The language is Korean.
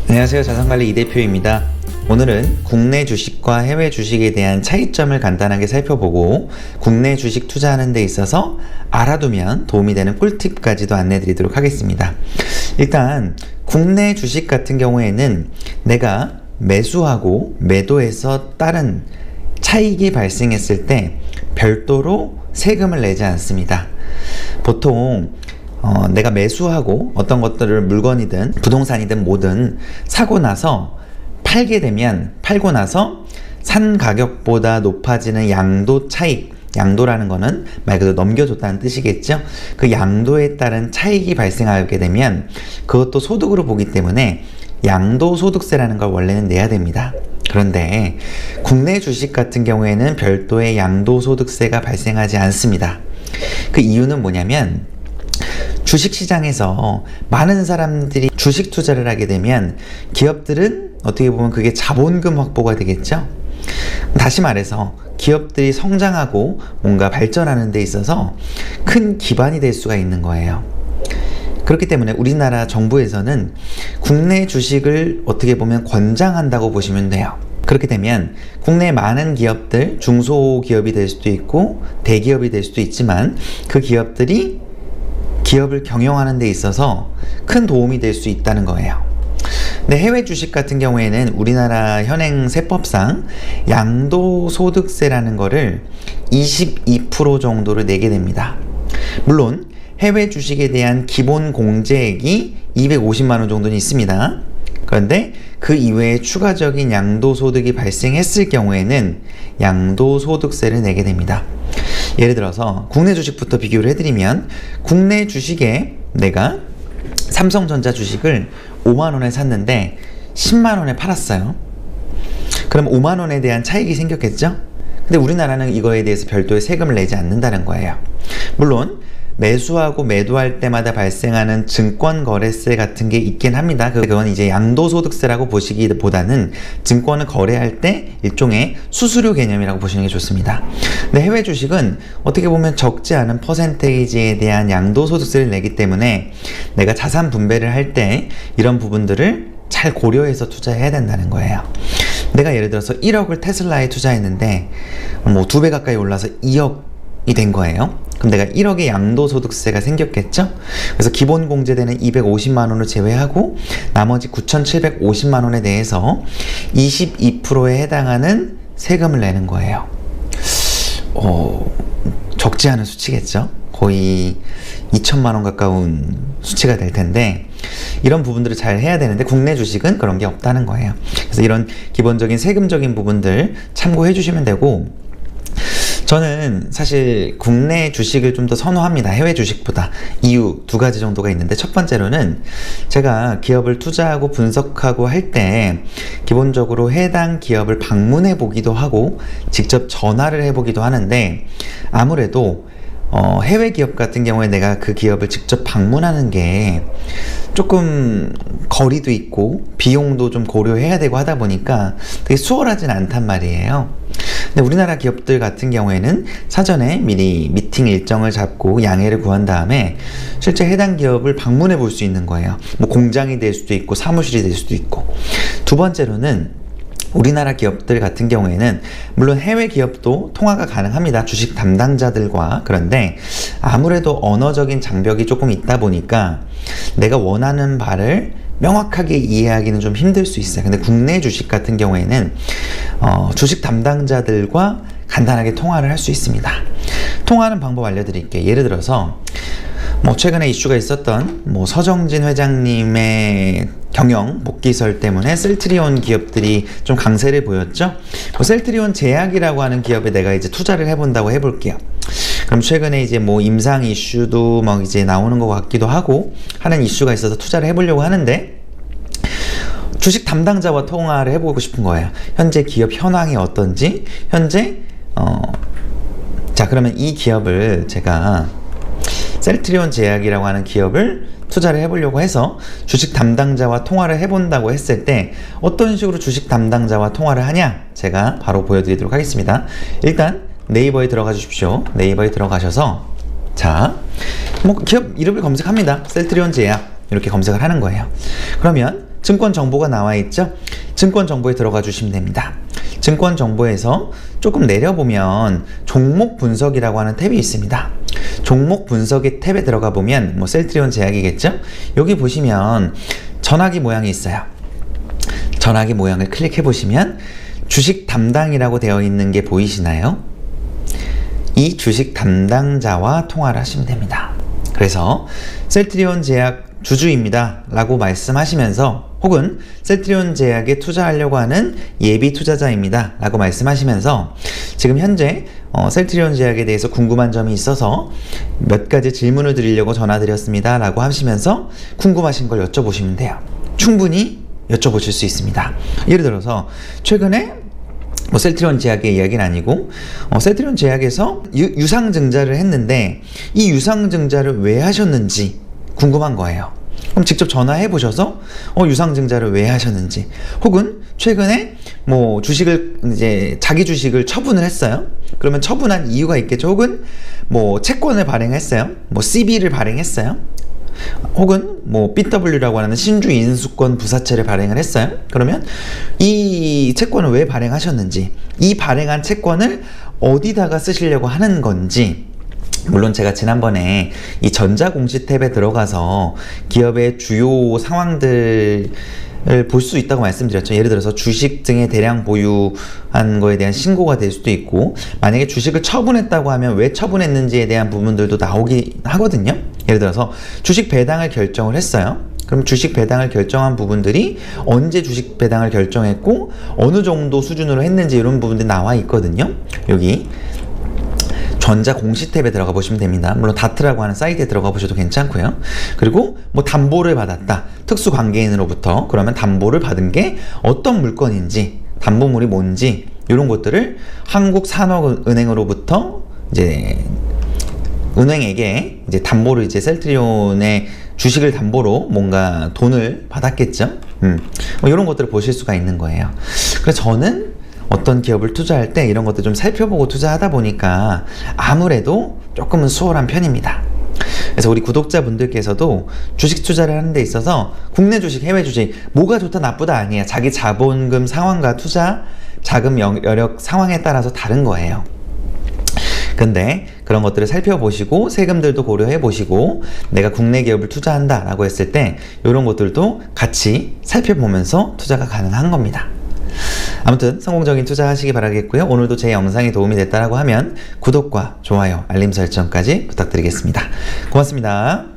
안녕하세요. 자산관리 이대표입니다. 오늘은 국내 주식과 해외 주식에 대한 차이점을 간단하게 살펴보고 국내 주식 투자하는 데 있어서 알아두면 도움이 되는 꿀팁까지도 안내드리도록 하겠습니다. 일단 국내 주식 같은 경우에는 내가 매수하고 매도해서 따른 차익이 발생했을 때 별도로 세금을 내지 않습니다. 보통 내가 매수하고 어떤 것들을 물건이든 부동산이든 뭐든 사고 나서 팔고 나서 산 가격보다 높아지는 양도 차익, 양도라는 거는 말 그대로 넘겨줬다는 뜻이겠죠. 그 양도에 따른 차익이 발생하게 되면 그것도 소득으로 보기 때문에 양도소득세라는 걸 원래는 내야 됩니다. 그런데 국내 주식 같은 경우에는 별도의 양도소득세가 발생하지 않습니다. 그 이유는 뭐냐면 주식시장에서 많은 사람들이 주식 투자를 하게 되면 기업들은 어떻게 보면 그게 자본금 확보가 되겠죠. 다시 말해서 기업들이 성장하고 뭔가 발전하는 데 있어서 큰 기반이 될 수가 있는 거예요. 그렇기 때문에 우리나라 정부에서는 국내 주식을 어떻게 보면 권장한다고 보시면 돼요. 그렇게 되면 국내 많은 기업들, 중소기업이 될 수도 있고 대기업이 될 수도 있지만 그 기업들이 기업을 경영하는 데 있어서 큰 도움이 될 수 있다는 거예요. 근데 해외 주식 같은 경우에는 우리나라 현행 세법상 양도소득세라는 거를 22% 정도를 내게 됩니다. 물론 해외 주식에 대한 기본 공제액이 250만 원 정도는 있습니다. 그런데 그 이외에 추가적인 양도소득이 발생했을 경우에는 양도소득세를 내게 됩니다. 예를 들어서 국내 주식부터 비교를 해드리면 국내 주식에 내가 삼성전자 주식을 5만원에 샀는데 10만원에 팔았어요. 그럼 5만원에 대한 차익이 생겼겠죠? 근데 우리나라는 이거에 대해서 별도의 세금을 내지 않는다는 거예요. 물론 매수하고 매도할 때마다 발생하는 증권거래세 같은 게 있긴 합니다. 그건 이제 양도소득세라고 보시기보다는 증권을 거래할 때 일종의 수수료 개념이라고 보시는 게 좋습니다. 근데 해외 주식은 어떻게 보면 적지 않은 퍼센테이지에 대한 양도소득세를 내기 때문에 내가 자산 분배를 할 때 이런 부분들을 잘 고려해서 투자해야 된다는 거예요. 내가 예를 들어서 1억을 테슬라에 투자했는데 뭐 2배 가까이 올라서 2억이 된 거예요. 그럼 내가 1억의 양도소득세가 생겼겠죠? 그래서 기본 공제되는 250만 원을 제외하고 나머지 9,750만 원에 대해서 22%에 해당하는 세금을 내는 거예요. 적지 않은 수치겠죠? 거의 2천만 원 가까운 수치가 될 텐데 이런 부분들을 잘 해야 되는데 국내 주식은 그런 게 없다는 거예요. 그래서 이런 기본적인 세금적인 부분들 참고해 주시면 되고, 저는 사실 국내 주식을 좀 더 선호합니다. 해외 주식보다. 이유 두 가지 정도가 있는데, 첫 번째로는 제가 기업을 투자하고 분석하고 할 때 기본적으로 해당 기업을 방문해 보기도 하고 직접 전화를 해 보기도 하는데, 아무래도 해외 기업 같은 경우에 내가 그 기업을 직접 방문하는 게 조금 거리도 있고 비용도 좀 고려해야 되고 하다 보니까 되게 수월하진 않단 말이에요. 근데 우리나라 기업들 같은 경우에는 사전에 미리 미팅 일정을 잡고 양해를 구한 다음에 실제 해당 기업을 방문해 볼 수 있는 거예요. 뭐 공장이 될 수도 있고 사무실이 될 수도 있고. 두 번째로는 우리나라 기업들 같은 경우에는 물론 해외 기업도 통화가 가능합니다. 주식 담당자들과. 그런데 아무래도 언어적인 장벽이 조금 있다 보니까 내가 원하는 바를 명확하게 이해하기는 좀 힘들 수 있어요. 근데 국내 주식 같은 경우에는 주식 담당자들과 간단하게 통화를 할 수 있습니다. 통화하는 방법 알려드릴게요. 예를 들어서 최근에 이슈가 있었던 서정진 회장님의 경영 복귀설 때문에 셀트리온 기업들이 좀 강세를 보였죠. 셀트리온 제약이라고 하는 기업에 내가 이제 투자를 해본다고 해볼게요. 그럼 최근에 이제 임상 이슈도 이제 나오는 것 같기도 하고 하는 이슈가 있어서 투자를 해보려고 하는데, 주식 담당자와 통화를 해보고 싶은 거예요. 현재 기업 현황이 어떤지, 자, 그러면 이 기업을 제가 셀트리온 제약이라고 하는 기업을 투자를 해보려고 해서 주식 담당자와 통화를 해본다고 했을 때 어떤 식으로 주식 담당자와 통화를 하냐, 제가 바로 보여드리도록 하겠습니다. 일단 네이버에 들어가 주십시오. 네이버에 들어가셔서 자, 기업 이름을 검색합니다. 셀트리온 제약 이렇게 검색을 하는 거예요. 그러면 증권 정보가 나와 있죠? 증권 정보에 들어가 주시면 됩니다. 증권 정보에서 조금 내려보면 종목 분석이라고 하는 탭이 있습니다. 종목 분석의 탭에 들어가 보면 뭐 셀트리온 제약이겠죠? 여기 보시면 전화기 모양이 있어요. 전화기 모양을 클릭해 보시면 주식 담당이라고 되어 있는 게 보이시나요? 이 주식 담당자와 통화를 하시면 됩니다. 그래서 셀트리온 제약 주주입니다 라고 말씀하시면서, 혹은 셀트리온 제약에 투자하려고 하는 예비 투자자입니다 라고 말씀하시면서, 지금 현재 셀트리온 제약에 대해서 궁금한 점이 있어서 몇 가지 질문을 드리려고 전화드렸습니다 라고 하시면서 궁금하신 걸 여쭤보시면 돼요. 충분히 여쭤보실 수 있습니다. 예를 들어서 최근에 뭐 셀트리온 제약의 이야기는 아니고 셀트리온 제약에서 유상증자를 했는데 이 유상증자를 왜 하셨는지 궁금한 거예요. 그럼 직접 전화해 보셔서 유상증자를 왜 하셨는지, 혹은 최근에 뭐 주식을 이제 자기 주식을 처분을 했어요. 그러면 처분한 이유가 있겠죠. 혹은 뭐 채권을 발행했어요. 뭐 CB를 발행했어요. 혹은 뭐 BW라고 하는 신주 인수권 부사채를 발행을 했어요. 그러면 이 채권을 왜 발행하셨는지, 이 발행한 채권을 어디다가 쓰시려고 하는 건지, 물론 제가 지난번에 이 전자공시 탭에 들어가서 기업의 주요 상황들을 볼 수 있다고 말씀드렸죠. 예를 들어서 주식 등의 대량 보유한 거에 대한 신고가 될 수도 있고, 만약에 주식을 처분했다고 하면 왜 처분했는지에 대한 부분들도 나오긴 하거든요. 예를 들어서 주식 배당을 결정을 했어요. 그럼 주식 배당을 결정한 부분들이 언제 주식 배당을 결정했고 어느 정도 수준으로 했는지, 이런 부분들이 나와 있거든요. 여기 전자공시 탭에 들어가 보시면 됩니다. 물론 다트라고 하는 사이트에 들어가 보셔도 괜찮고요. 그리고 뭐 담보를 받았다, 특수관계인으로부터. 그러면 담보를 받은 게 어떤 물건인지, 담보물이 뭔지, 이런 것들을 한국산업은행으로부터 이제 은행에게 이제 담보를, 이제 셀트리온의 주식을 담보로 뭔가 돈을 받았겠죠. 뭐 이런 것들을 보실 수가 있는 거예요. 그래서 저는 어떤 기업을 투자할 때 이런 것들 좀 살펴보고 투자하다 보니까 아무래도 조금은 수월한 편입니다. 그래서 우리 구독자분들께서도 주식 투자를 하는 데 있어서 국내 주식, 해외 주식 뭐가 좋다 나쁘다 아니에요. 자기 자본금 상황과 투자 자금 여력 상황에 따라서 다른 거예요. 근데 그런 것들을 살펴보시고 세금들도 고려해 보시고 내가 국내 기업을 투자한다 라고 했을 때 이런 것들도 같이 살펴보면서 투자가 가능한 겁니다. 아무튼 성공적인 투자 하시기 바라겠고요. 오늘도 제 영상이 도움이 됐다라고 하면 구독과 좋아요, 알림 설정까지 부탁드리겠습니다. 고맙습니다.